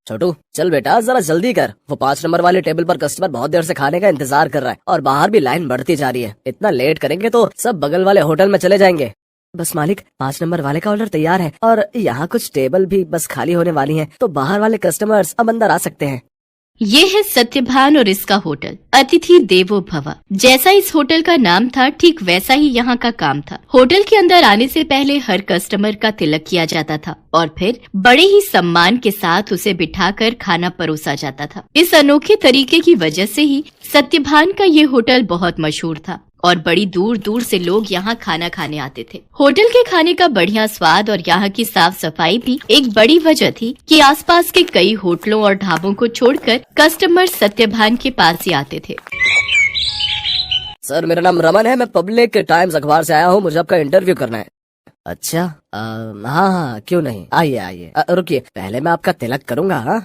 छोटू चल बेटा जरा जल्दी कर, वो 5 नंबर वाले टेबल पर कस्टमर बहुत देर से खाने का इंतजार कर रहा है और बाहर भी लाइन बढ़ती जा रही है। इतना लेट करेंगे तो सब बगल वाले होटल में चले जाएंगे। बस मालिक 5 नंबर वाले का ऑर्डर तैयार है और यहाँ कुछ टेबल भी बस खाली होने वाली हैं, तो बाहर वाले कस्टमर्स अब अंदर आ सकते हैं। ये है सत्यभान और इसका होटल अतिथि देवो भव। जैसा इस होटल का नाम था ठीक वैसा ही यहाँ का काम था। होटल के अंदर आने से पहले हर कस्टमर का तिलक किया जाता था और फिर बड़े ही सम्मान के साथ उसे बिठाकर खाना परोसा जाता था। इस अनोखे तरीके की वजह से ही सत्यभान का ये होटल बहुत मशहूर था और बड़ी दूर दूर से लोग यहाँ खाना खाने आते थे। होटल के खाने का बढ़िया स्वाद और यहाँ की साफ सफाई भी एक बड़ी वजह थी कि आसपास के कई होटलों और ढाबों को छोड़कर कस्टमर सत्यभान के पास ही आते थे। सर मेरा नाम रमन है, मैं पब्लिक टाइम्स अखबार से आया हूँ, मुझे आपका इंटरव्यू करना है। अच्छा हाँ क्यों नहीं, आइए आइए। रुकिए पहले मैं आपका तिलक करूँगा। हाँ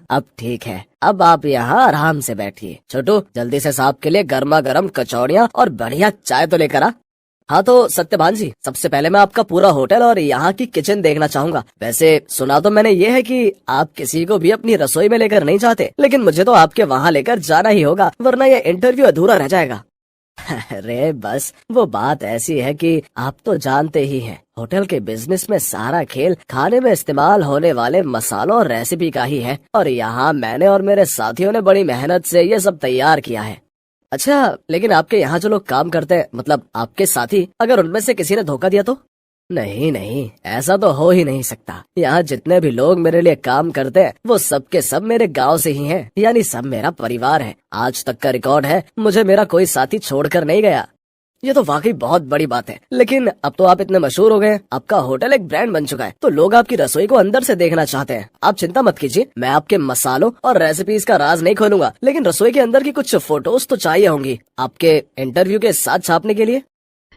अब ठीक है, अब आप यहाँ आराम से बैठिए। छोटू जल्दी से साहब के लिए गर्मा गर्म कचौड़ियाँ और बढ़िया चाय तो लेकर आ। हाँ तो सत्यभान जी, सबसे पहले मैं आपका पूरा होटल और यहाँ की किचन देखना चाहूंगा। वैसे सुना तो मैंने ये है कि आप किसी को भी अपनी रसोई में लेकर नहीं चाहते, लेकिन मुझे तो आपके वहाँ लेकर जाना ही होगा, वरना ये इंटरव्यू अधूरा रह जाएगा। अरे बस वो बात ऐसी है कि आप तो जानते ही हैं, होटल के बिजनेस में सारा खेल खाने में इस्तेमाल होने वाले मसालों और रेसिपी का ही है, और यहाँ मैंने और मेरे साथियों ने बड़ी मेहनत से ये सब तैयार किया है। अच्छा लेकिन आपके यहाँ जो लोग काम करते हैं, मतलब आपके साथी, अगर उनमें से किसी ने धोखा दिया तो? नहीं नहीं, ऐसा तो हो ही नहीं सकता। यहाँ जितने भी लोग मेरे लिए काम करते हैं वो सब के सब मेरे गांव से ही हैं, यानी सब मेरा परिवार है। आज तक का रिकॉर्ड है, मुझे मेरा कोई साथी छोड़कर नहीं गया। ये तो वाकई बहुत बड़ी बात है। लेकिन अब तो आप इतने मशहूर हो गए, आपका होटल एक ब्रांड बन चुका है, तो लोग आपकी रसोई को अंदर से देखना चाहते हैं। आप चिंता मत कीजिए, मैं आपके मसालों और रेसिपीज का राज नहीं खोलूंगा, लेकिन रसोई के अंदर की कुछ फोटोज तो चाहिए होंगी आपके इंटरव्यू के साथ छापने के लिए।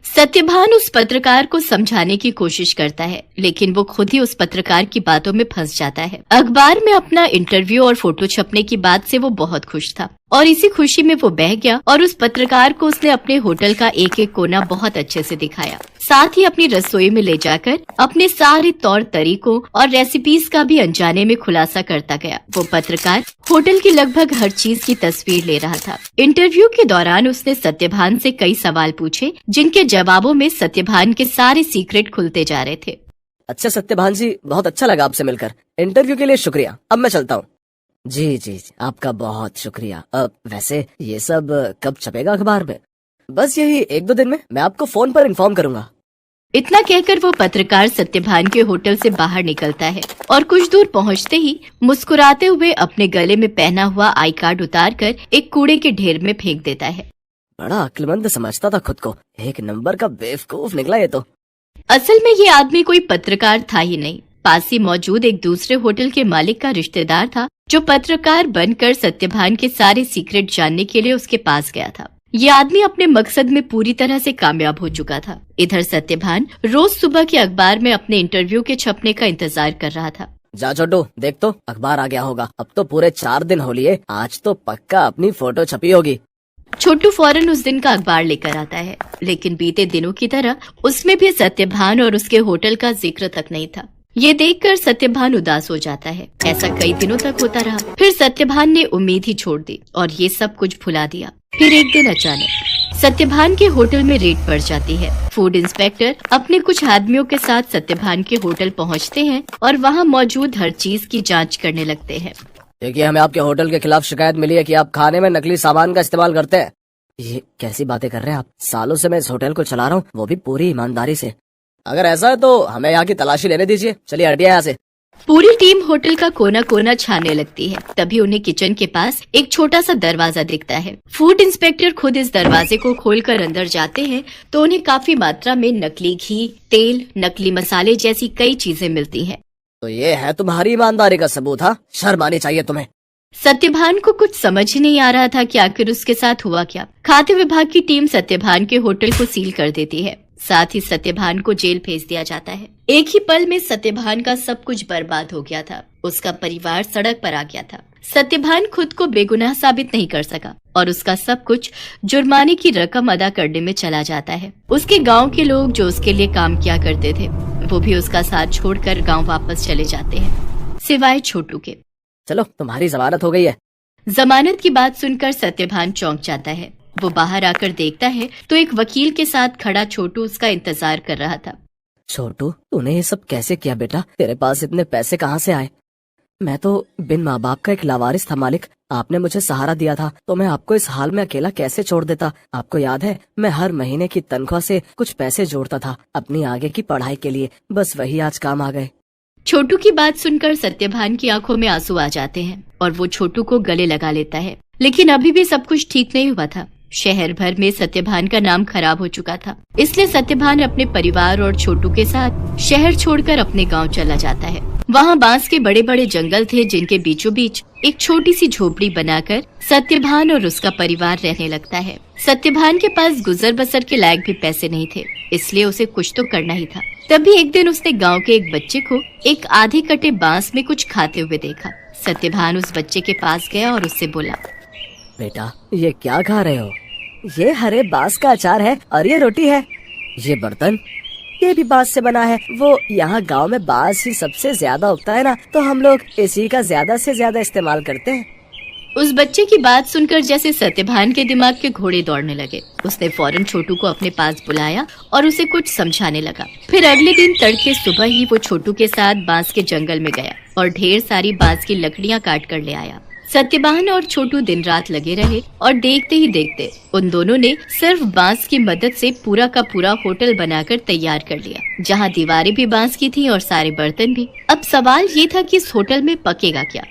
सत्यभान उस पत्रकार को समझाने की कोशिश करता है, लेकिन वो खुद ही उस पत्रकार की बातों में फंस जाता है। अखबार में अपना इंटरव्यू और फोटो छपने की बात से वो बहुत खुश था और इसी खुशी में वो बह गया और उस पत्रकार को उसने अपने होटल का एक एक कोना बहुत अच्छे से दिखाया। साथ ही अपनी रसोई में ले जाकर अपने सारे तौर तरीकों और रेसिपीज का भी अनजाने में खुलासा करता गया। वो पत्रकार होटल की लगभग हर चीज की तस्वीर ले रहा था। इंटरव्यू के दौरान उसने सत्यभान से कई सवाल पूछे, जिनके जवाबों में सत्यभान के सारे सीक्रेट खुलते जा रहे थे। अच्छा सत्यभान जी, बहुत अच्छा लगा आपसे मिलकर। इंटरव्यू के लिए शुक्रिया, अब मैं चलता हूँ। जी आपका बहुत शुक्रिया। वैसे ये सब कब छपेगा अखबार में? बस यही 1-2 दिन में, मैं आपको फोन पर इन्फॉर्म करूंगा। इतना कहकर वो पत्रकार सत्यभान के होटल से बाहर निकलता है और कुछ दूर पहुंचते ही मुस्कुराते हुए अपने गले में पहना हुआ आई कार्ड उतारकर एक कूड़े के ढेर में फेंक देता है। बड़ा अक्लमंद समझता था खुद को, एक नंबर का बेवकूफ निकला ये तो। असल में ये आदमी कोई पत्रकार था ही नहीं, पास ही मौजूद एक दूसरे होटल के मालिक का रिश्तेदार था, जो पत्रकार बनकर सत्यभान के सारे सीक्रेट जानने के लिए उसके पास गया था। ये आदमी अपने मकसद में पूरी तरह से कामयाब हो चुका था। इधर सत्यभान रोज सुबह के अखबार में अपने इंटरव्यू के छपने का इंतजार कर रहा था। जा छोटू, देख तो अखबार आ गया होगा। अब तो पूरे 4 दिन हो लिए, आज तो पक्का अपनी फोटो छपी होगी। छोटू फौरन उस दिन का अखबार लेकर आता है, लेकिन बीते दिनों की तरह उसमें भी सत्यभान और उसके होटल का जिक्र तक नहीं था। ये देखकर सत्यभान उदास हो जाता है। ऐसा कई दिनों तक होता रहा। फिर सत्यभान ने उम्मीद ही छोड़ दी और ये सब कुछ भुला दिया। फिर एक दिन अचानक सत्यभान के होटल में रेड पड़ जाती है। फूड इंस्पेक्टर अपने कुछ आदमियों के साथ सत्यभान के होटल पहुंचते हैं और वहां मौजूद हर चीज की जांच करने लगते हैं। देखिए, हमें आपके होटल के खिलाफ शिकायत मिली है कि आप खाने में नकली सामान का इस्तेमाल करते हैं। ये कैसी बातें कर रहे हैं आप? सालों से मैं इस होटल को चला रहा हूँ, वो भी पूरी ईमानदारी से। अगर ऐसा है तो हमें यहाँ की तलाशी लेने दीजिए। चलिए हटिए यहाँ से। पूरी टीम होटल का कोना कोना छानने लगती है। तभी उन्हें किचन के पास एक छोटा सा दरवाजा दिखता है। फूड इंस्पेक्टर खुद इस दरवाजे को खोलकर अंदर जाते हैं तो उन्हें काफी मात्रा में नकली घी, तेल, नकली मसाले जैसी कई चीजें मिलती हैं। तो ये है तुम्हारी ईमानदारी का सबूत? हाँ, शर्म आनी चाहिए तुम्हें। सत्यभान को कुछ समझ ही नहीं आ रहा था कि आखिर उसके साथ हुआ क्या। खाद्य विभाग की टीम सत्यभान के होटल को सील कर देती है। साथ ही सत्यभान को जेल भेज दिया जाता है। एक ही पल में सत्यभान का सब कुछ बर्बाद हो गया था। उसका परिवार सड़क पर आ गया था। सत्यभान खुद को बेगुनाह साबित नहीं कर सका और उसका सब कुछ जुर्माने की रकम अदा करने में चला जाता है। उसके गांव के लोग जो उसके लिए काम किया करते थे वो भी उसका साथ छोड़कर गांव वापस चले जाते हैं, सिवाय छोटू के। चलो तुम्हारी जमानत हो गई है। जमानत की बात सुनकर सत्यभान चौंक जाता है। वो बाहर आकर देखता है तो एक वकील के साथ खड़ा छोटू उसका इंतजार कर रहा था। छोटू, तूने ये सब कैसे किया बेटा? तेरे पास इतने पैसे कहाँ से आए? मैं तो बिन माँ बाप का एक लावारिस था मालिक। आपने मुझे सहारा दिया था तो मैं आपको इस हाल में अकेला कैसे छोड़ देता? आपको याद है मैं हर महीने की तनख्वाह से कुछ पैसे जोड़ता था अपनी आगे की पढ़ाई के लिए, बस वही आज काम आ गए। छोटू की बात सुनकर सत्यभान की आंखों में आंसू आ जाते हैं और वो छोटू को गले लगा लेता है। लेकिन अभी भी सब कुछ ठीक नहीं हुआ था। शहर भर में सत्यभान का नाम खराब हो चुका था, इसलिए सत्यभान अपने परिवार और छोटू के साथ शहर छोड़कर अपने गांव चला जाता है। वहाँ बांस के बड़े बड़े जंगल थे जिनके बीचों बीच एक छोटी सी झोपड़ी बनाकर सत्यभान और उसका परिवार रहने लगता है। सत्यभान के पास गुजर बसर के लायक भी पैसे नहीं थे, इसलिए उसे कुछ तो करना ही था। तभी एक दिन उसने गांव के एक बच्चे को एक आधे कटे बांस में कुछ खाते हुए देखा। सत्यभान उस बच्चे के पास गया और उससे बोला, बेटा ये क्या खा रहे हो? ये हरे बांस का अचार है और ये रोटी है। ये बर्तन ये भी बांस से बना है। वो यहाँ गांव में बांस ही सबसे ज्यादा उगता है ना, तो हम लोग इसी का ज्यादा से ज्यादा इस्तेमाल करते हैं। उस बच्चे की बात सुनकर जैसे सत्यभान के दिमाग के घोड़े दौड़ने लगे। उसने फौरन छोटू को अपने पास बुलाया और उसे कुछ समझाने लगा। फिर अगले दिन तड़के सुबह ही वो छोटू के साथ बांस के जंगल में गया और ढेर सारी बांस की लकड़ियां काट कर ले आया। सत्यभान और छोटू दिन रात लगे रहे और देखते ही देखते उन दोनों ने सिर्फ बांस की मदद से पूरा का पूरा होटल बनाकर तैयार कर लिया, जहां दीवारें भी बांस की थी और सारे बर्तन भी। अब सवाल ये था कि इस होटल में पकेगा क्या?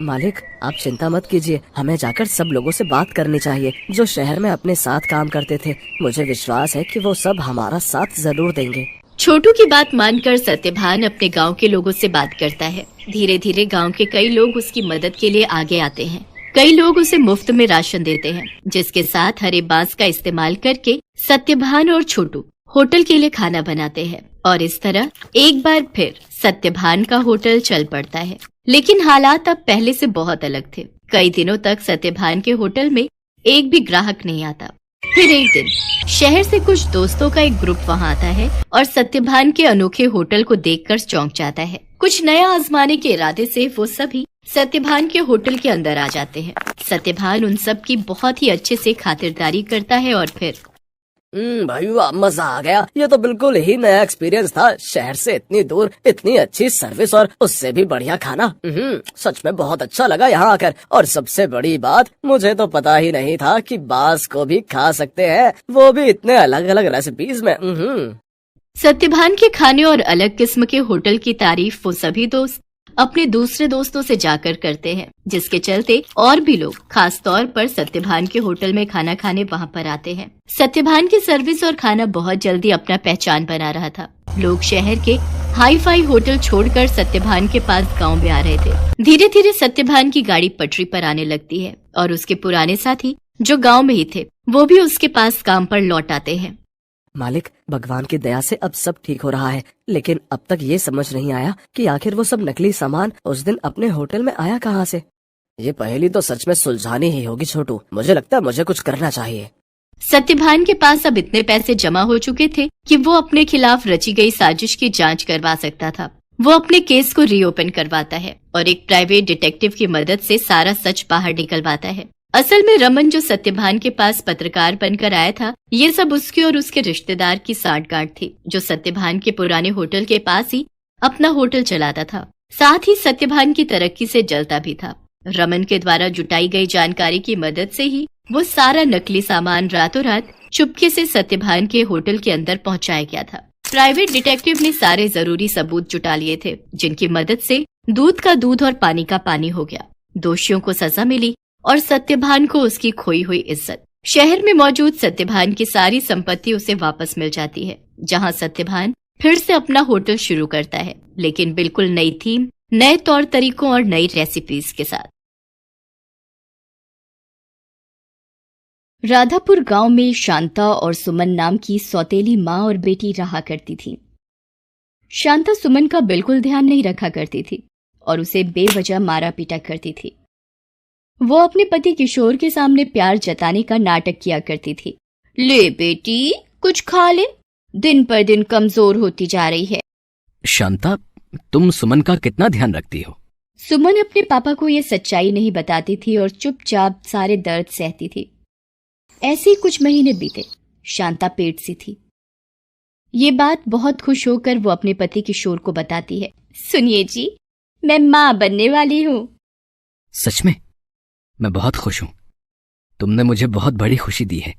मालिक आप चिंता मत कीजिए, हमें जाकर सब लोगों से बात करनी चाहिए जो शहर में अपने साथ काम करते थे। मुझे विश्वास है कि वो सब हमारा साथ जरूर देंगे। छोटू की बात मानकर सत्यभान अपने गांव के लोगों से बात करता है। धीरे धीरे गांव के कई लोग उसकी मदद के लिए आगे आते हैं। कई लोग उसे मुफ्त में राशन देते हैं, जिसके साथ हरे बांस का इस्तेमाल करके सत्यभान और छोटू होटल के लिए खाना बनाते हैं। और इस तरह एक बार फिर सत्यभान का होटल चल पड़ता है। लेकिन हालात अब पहले से बहुत अलग थे। कई दिनों तक सत्यभान के होटल में एक भी ग्राहक नहीं आता। फिर एक दिन शहर से कुछ दोस्तों का एक ग्रुप वहां आता है और सत्यभान के अनोखे होटल को देखकर चौंक जाता है। कुछ नया आजमाने के इरादे से वो सभी सत्यभान के होटल के अंदर आ जाते हैं। सत्यभान उन सब की बहुत ही अच्छे से खातिरदारी करता है और फिर भाई वाह, मजा आ गया। ये तो बिल्कुल ही नया एक्सपीरियंस था। शहर से इतनी दूर इतनी अच्छी सर्विस और उससे भी बढ़िया खाना। सच में बहुत अच्छा लगा यहाँ आकर। और सबसे बड़ी बात, मुझे तो पता ही नहीं था कि बांस को भी खा सकते हैं, वो भी इतने अलग अलग रेसिपीज में। सत्यभान के खाने और अलग किस्म के होटल की तारीफ वो सभी दोस्त अपने दूसरे दोस्तों से जाकर करते हैं, जिसके चलते और भी लोग खास तौर पर सत्यभान के होटल में खाना खाने वहां पर आते हैं। सत्यभान की सर्विस और खाना बहुत जल्दी अपना पहचान बना रहा था। लोग शहर के हाई फाई होटल छोड़कर सत्यभान के पास गांव में आ रहे थे। धीरे धीरे सत्यभान की गाड़ी पटरी पर आने लगती है और उसके पुराने साथी जो गाँव में ही थे वो भी उसके पास काम पर लौट आते हैं। मालिक भगवान की दया से अब सब ठीक हो रहा है, लेकिन अब तक ये समझ नहीं आया कि आखिर वो सब नकली सामान उस दिन अपने होटल में आया कहाँ से। ये पहेली तो सच में सुलझानी ही होगी छोटू। मुझे लगता है मुझे कुछ करना चाहिए। सत्यभान के पास अब इतने पैसे जमा हो चुके थे कि वो अपने खिलाफ रची गई साजिश की जांच करवा सकता था। वो अपने केस को रीओपन करवाता है और एक प्राइवेट डिटेक्टिव की मदद से सारा सच बाहर निकलवाता है। असल में रमन जो सत्यभान के पास पत्रकार बनकर आया था, ये सब उसके और उसके रिश्तेदार की सांठगांठ थी, जो सत्यभान के पुराने होटल के पास ही अपना होटल चलाता था। साथ ही सत्यभान की तरक्की से जलता भी था। रमन के द्वारा जुटाई गई जानकारी की मदद से ही वो सारा नकली सामान रातों रात चुपके से सत्यभान के होटल के अंदर पहुंचाया गया था। प्राइवेट डिटेक्टिव ने सारे जरूरी सबूत जुटा लिए थे, जिनकी मदद से दूध का दूध और पानी का पानी हो गया। दोषियों को सजा मिली और सत्यभान को उसकी खोई हुई इज्जत। शहर में मौजूद सत्यभान की सारी संपत्ति उसे वापस मिल जाती है, जहां सत्यभान फिर से अपना होटल शुरू करता है, लेकिन बिल्कुल नई थीम, नए तौर तरीकों और नई रेसिपीज के साथ। राधापुर गांव में शांता और सुमन नाम की सौतेली माँ और बेटी रहा करती थी। शांता सुमन का बिल्कुल ध्यान नहीं रखा करती थी और उसे बेवजह मारा पीटा करती थी। वो अपने पति किशोर के सामने प्यार जताने का नाटक किया करती थी। ले बेटी, कुछ खा ले, दिन पर दिन कमजोर होती जा रही है। शांता, तुम सुमन का कितना ध्यान रखती हो? सुमन अपने पापा को ये सच्चाई नहीं बताती थी और चुपचाप सारे दर्द सहती थी। ऐसे ही कुछ महीने बीते। शांता पेट सी थी। ये बात बहुत खुश होकर वो अपने पति किशोर को बताती है। सुनिए जी, मैं माँ बनने वाली हूँ। सच में? मैं बहुत खुश हूं। तुमने मुझे बहुत बड़ी खुशी दी है।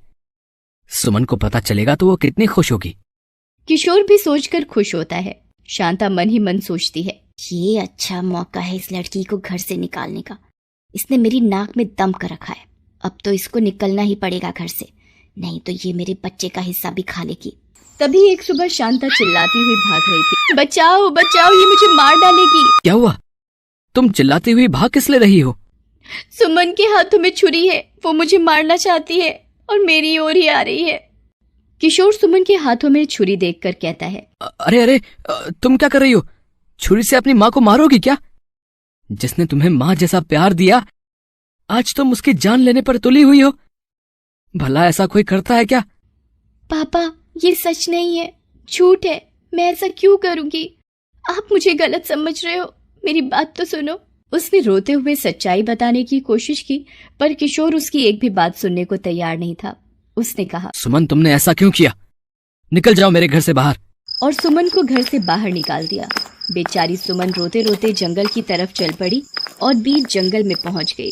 सुमन को पता चलेगा तो वो कितनी खुश होगी। किशोर भी सोचकर खुश होता है। शांता मन ही मन सोचती है, ये अच्छा मौका है इस लड़की को घर से निकालने का। इसने मेरी नाक में दम कर रखा है। अब तो इसको निकलना ही पड़ेगा घर से, नहीं तो ये मेरे बच्चे का हिस्सा भी खा लेगी। तभी एक सुबह शांता चिल्लाती हुई भाग रही थी। बचाओ बचाओ, ये मुझे मार डालेगी। क्या हुआ? तुम चिल्लाती हुई भाग किस ले रही हो? सुमन के हाथों में छुरी है, वो मुझे मारना चाहती है और मेरी ओर ही आ रही है। किशोर सुमन के हाथों में छुरी देखकर कहता है, अरे अरे, तुम क्या कर रही हो? छुरी से अपनी माँ को मारोगी क्या? जिसने तुम्हें माँ जैसा प्यार दिया, आज तुम उसकी जान लेने पर तुली हुई हो। भला ऐसा कोई करता है क्या? पापा, ये सच नहीं है, झूठ है। मैं ऐसा क्यों करूंगी? आप मुझे गलत समझ रहे हो, मेरी बात तो सुनो। उसने रोते हुए सच्चाई बताने की कोशिश की, पर किशोर उसकी एक भी बात सुनने को तैयार नहीं था। उसने कहा, सुमन, तुमने ऐसा क्यों किया? निकल जाओ मेरे घर से बाहर। और सुमन को घर से बाहर निकाल दिया। बेचारी सुमन रोते रोते जंगल की तरफ चल पड़ी और बीच जंगल में पहुंच गई।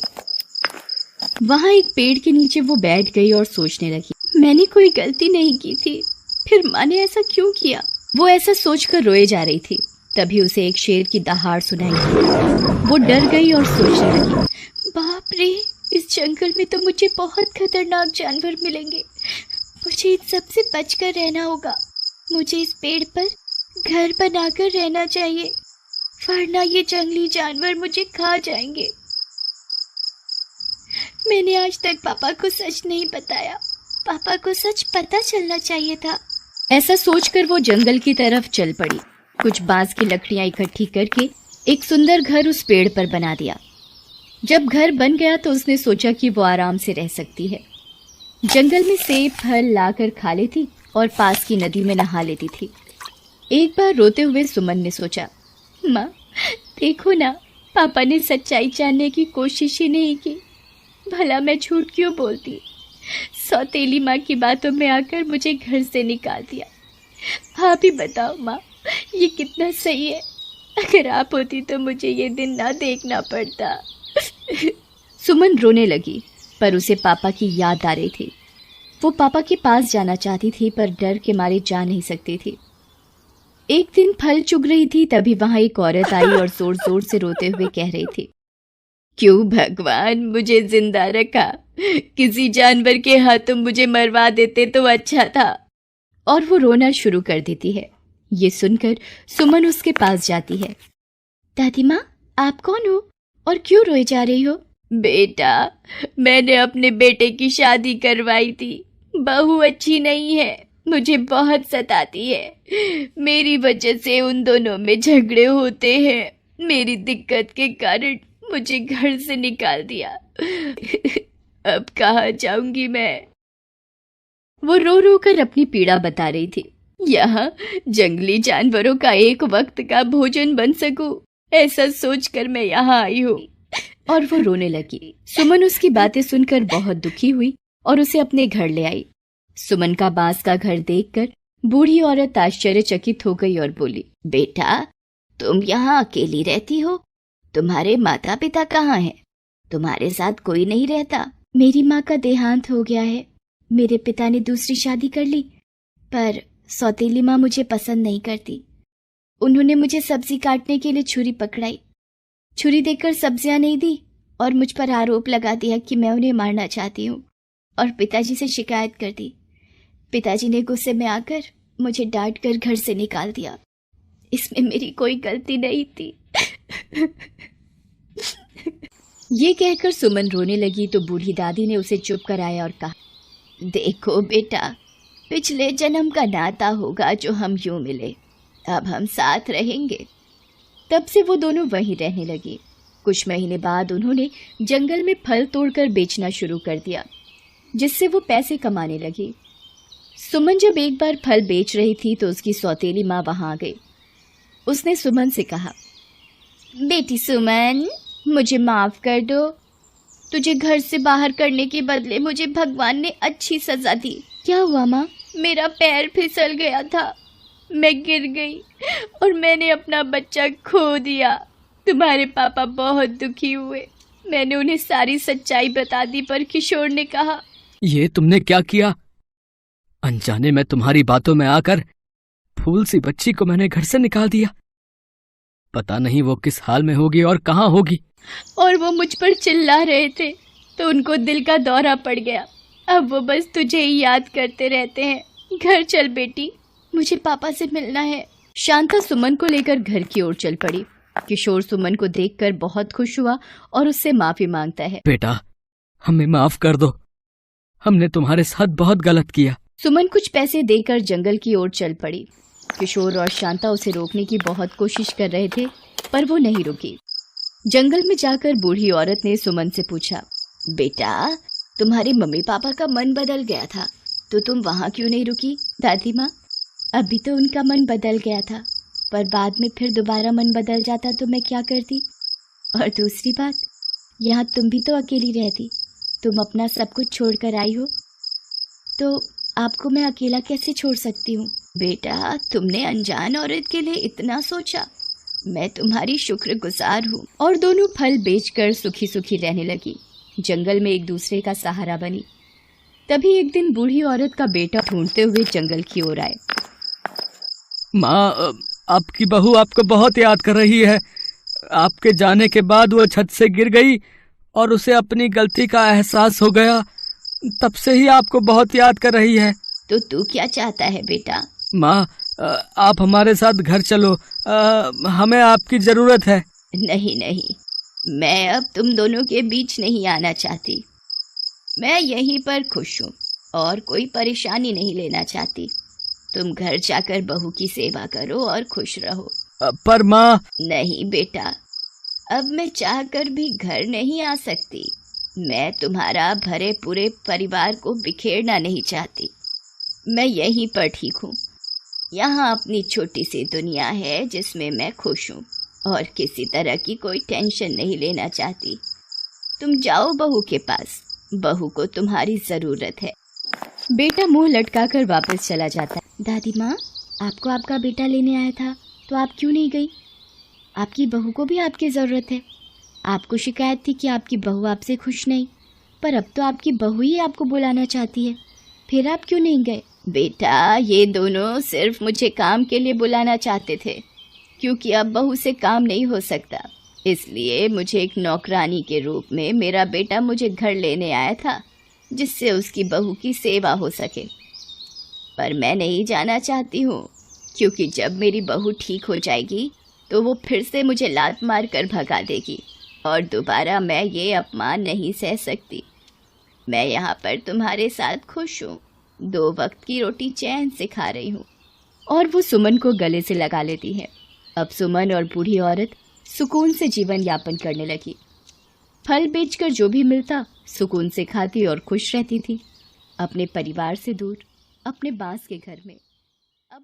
वहां एक पेड़ के नीचे वो बैठ गई और सोचने लगी, मैंने कोई गलती नहीं की थी, फिर माँ ने ऐसा क्यों किया? वो ऐसा सोचकर रोए जा रही थी। तभी उसे एक शेर की दहाड़ सुनाई दी। वो डर गई और सोचने लगी, बाप रे, इस जंगल में तो मुझे बहुत खतरनाक जानवर मिलेंगे। मुझे इन सबसे बचकर रहना होगा। मुझे इस पेड़ पर घर बनाकर रहना चाहिए, वरना ये जंगली जानवर मुझे खा जाएंगे। मैंने आज तक पापा को सच नहीं बताया। पापा को सच पता चलना चाहिए था। ऐसा सोचकर वो जंगल की तरफ चल पड़ी। कुछ बांस की लकड़ियां इकट्ठी करके एक सुंदर घर उस पेड़ पर बना दिया। जब घर बन गया तो उसने सोचा कि वो आराम से रह सकती है। जंगल में सेब फल लाकर खा लेती और पास की नदी में नहा लेती थी। एक बार रोते हुए सुमन ने सोचा, माँ देखो ना, पापा ने सच्चाई जानने की कोशिश ही नहीं की। भला मैं झूठ क्यों बोलती? सौतेली माँ की बातों में आकर मुझे घर से निकाल दिया। आप ही बताओ माँ, ये कितना सही है? अगर आप होती तो मुझे ये दिन ना देखना पड़ता। सुमन रोने लगी, पर उसे पापा की याद आ रही थी। वो पापा के पास जाना चाहती थी, पर डर के मारे जा नहीं सकती थी। एक दिन फल चुग रही थी, तभी वहां एक औरत आई और जोर जोर से रोते हुए कह रही थी, क्यों भगवान मुझे जिंदा रखा? किसी जानवर के हाथों मुझे मरवा देते तो अच्छा था। और वो रोना शुरू कर देती है। ये सुनकर सुमन उसके पास जाती है। दादी माँ, आप कौन हो और क्यों रोए जा रही हो? बेटा, मैंने अपने बेटे की शादी करवाई थी। बहू अच्छी नहीं है, मुझे बहुत सताती है। मेरी वजह से उन दोनों में झगड़े होते हैं। मेरी दिक्कत के कारण मुझे घर से निकाल दिया। अब कहाँ जाऊंगी मैं? वो रो रो कर अपनी पीड़ा बता रही थी। यहाँ जंगली जानवरों का एक वक्त का भोजन बन सकूं, ऐसा सोचकर मैं यहाँ आई हूँ। और वो रोने लगी। सुमन उसकी बातें सुनकर बहुत दुखी हुई और उसे अपने घर ले आई। सुमन का बांस का घर देखकर बूढ़ी औरत आश्चर्यचकित हो गई और बोली, बेटा, तुम यहाँ अकेली रहती हो? तुम्हारे माता पिता कहाँ हैं? तुम्हारे साथ कोई नहीं रहता? मेरी माँ का देहांत हो गया है। मेरे पिता ने दूसरी शादी कर ली, पर सौतेली माँ मुझे पसंद नहीं करती। उन्होंने मुझे सब्जी काटने के लिए छुरी पकड़ाई। छुरी देकर सब्जियां नहीं दी और मुझ पर आरोप लगा दिया कि मैं उन्हें मारना चाहती हूँ और पिताजी से शिकायत कर दी। पिताजी ने गुस्से में आकर मुझे डांट कर घर से निकाल दिया। इसमें मेरी कोई गलती नहीं थी। ये कहकर सुमन रोने लगी तो बूढ़ी दादी ने उसे चुप कराया और कहा, देखो बेटा, पिछले जन्म का नाता होगा जो हम यूं मिले। अब हम साथ रहेंगे। तब से वो दोनों वहीं रहने लगी। कुछ महीने बाद उन्होंने जंगल में फल तोड़कर बेचना शुरू कर दिया, जिससे वो पैसे कमाने लगी। सुमन जब एक बार फल बेच रही थी तो उसकी सौतेली माँ वहां आ गई। उसने सुमन से कहा, बेटी सुमन, मुझे माफ कर दो। तुझे घर से बाहर करने के बदले मुझे भगवान ने अच्छी सजा दी। क्या हुआ माँ? मेरा पैर फिसल गया था, मैं गिर गई और मैंने अपना बच्चा खो दिया। तुम्हारे पापा बहुत दुखी हुए। मैंने उन्हें सारी सच्चाई बता दी, पर किशोर ने कहा, ये तुमने क्या किया? अनजाने में तुम्हारी बातों में आकर फूल सी बच्ची को मैंने घर से निकाल दिया। पता नहीं वो किस हाल में होगी और कहाँ होगी। और वो मुझ पर चिल्ला रहे थे तो उनको दिल का दौरा पड़ गया। अब वो बस तुझे ही याद करते रहते हैं। घर चल बेटी, मुझे पापा से मिलना है। शांता सुमन को लेकर घर की ओर चल पड़ी। किशोर सुमन को देखकर बहुत खुश हुआ और उससे माफी मांगता है। बेटा, हमें माफ कर दो, हमने तुम्हारे साथ बहुत गलत किया। सुमन कुछ पैसे देकर जंगल की ओर चल पड़ी। किशोर और शांता उसे रोकने की बहुत कोशिश कर रहे थे, पर वो नहीं रुकी। जंगल में जाकर बूढ़ी औरत ने सुमन से पूछा, बेटा, तुम्हारे मम्मी पापा का मन बदल गया था तो तुम वहाँ क्यों नहीं रुकी? दादी माँ, अभी तो उनका मन बदल गया था, पर बाद में फिर दोबारा मन बदल जाता तो मैं क्या करती? और दूसरी बात, यहाँ तुम भी तो अकेली रहती। तुम अपना सब कुछ छोड़कर आई हो, तो आपको मैं अकेला कैसे छोड़ सकती हूँ? बेटा, तुमने अनजान औरत के लिए इतना सोचा, मैं तुम्हारी शुक्रगुजार हूँ। और दोनों फल बेचकर सुखी सुखी रहने लगी। जंगल में एक दूसरे का सहारा बनी। तभी एक दिन बूढ़ी औरत का बेटा ढूंढते हुए जंगल की ओर आए। माँ, आपकी बहू आपको बहुत याद कर रही है। आपके जाने के बाद वो छत से गिर गई और उसे अपनी गलती का एहसास हो गया। तब से ही आपको बहुत याद कर रही है। तो तू क्या चाहता है बेटा? माँ, आप हमारे साथ घर चलो, हमें आपकी जरूरत है। नहीं नहीं, मैं अब तुम दोनों के बीच नहीं आना चाहती। मैं यहीं पर खुश हूँ और कोई परेशानी नहीं लेना चाहती। तुम घर जाकर बहू की सेवा करो और खुश रहो। पर माँ। नहीं बेटा, अब मैं चाहकर भी घर नहीं आ सकती। मैं तुम्हारा भरे पूरे परिवार को बिखेरना नहीं चाहती। मैं यहीं पर ठीक हूँ। यहाँ अपनी छोटी सी दुनिया है जिसमें मैं खुश हूँ और किसी तरह की कोई टेंशन नहीं लेना चाहती। तुम जाओ बहू के पास, बहू को तुम्हारी जरूरत है। बेटा मुंह लटकाकर वापस चला जाता है। दादी माँ, आपको आपका बेटा लेने आया था तो आप क्यों नहीं गई? आपकी बहू को भी आपकी जरूरत है। आपको शिकायत थी कि आपकी बहू आपसे खुश नहीं, पर अब तो आपकी बहू ही आपको बुलाना चाहती है, फिर आप क्यों नहीं गए? बेटा, ये दोनों सिर्फ मुझे काम के लिए बुलाना चाहते थे, क्योंकि अब बहू से काम नहीं हो सकता। इसलिए मुझे एक नौकरानी के रूप में मेरा बेटा मुझे घर लेने आया था, जिससे उसकी बहू की सेवा हो सके। पर मैं नहीं जाना चाहती हूँ, क्योंकि जब मेरी बहू ठीक हो जाएगी तो वो फिर से मुझे लात मार कर भगा देगी और दोबारा मैं ये अपमान नहीं सह सकती। मैं यहाँ पर तुम्हारे साथ खुश हूँ, 2 वक्त की रोटी चैन से खा रही हूँ। और वो सुमन को गले से लगा लेती है। अब सुमन और बूढ़ी औरत सुकून से जीवन यापन करने लगी। फल बेचकर जो भी मिलता सुकून से खाती और खुश रहती थी, अपने परिवार से दूर, अपने बांस के घर में। अब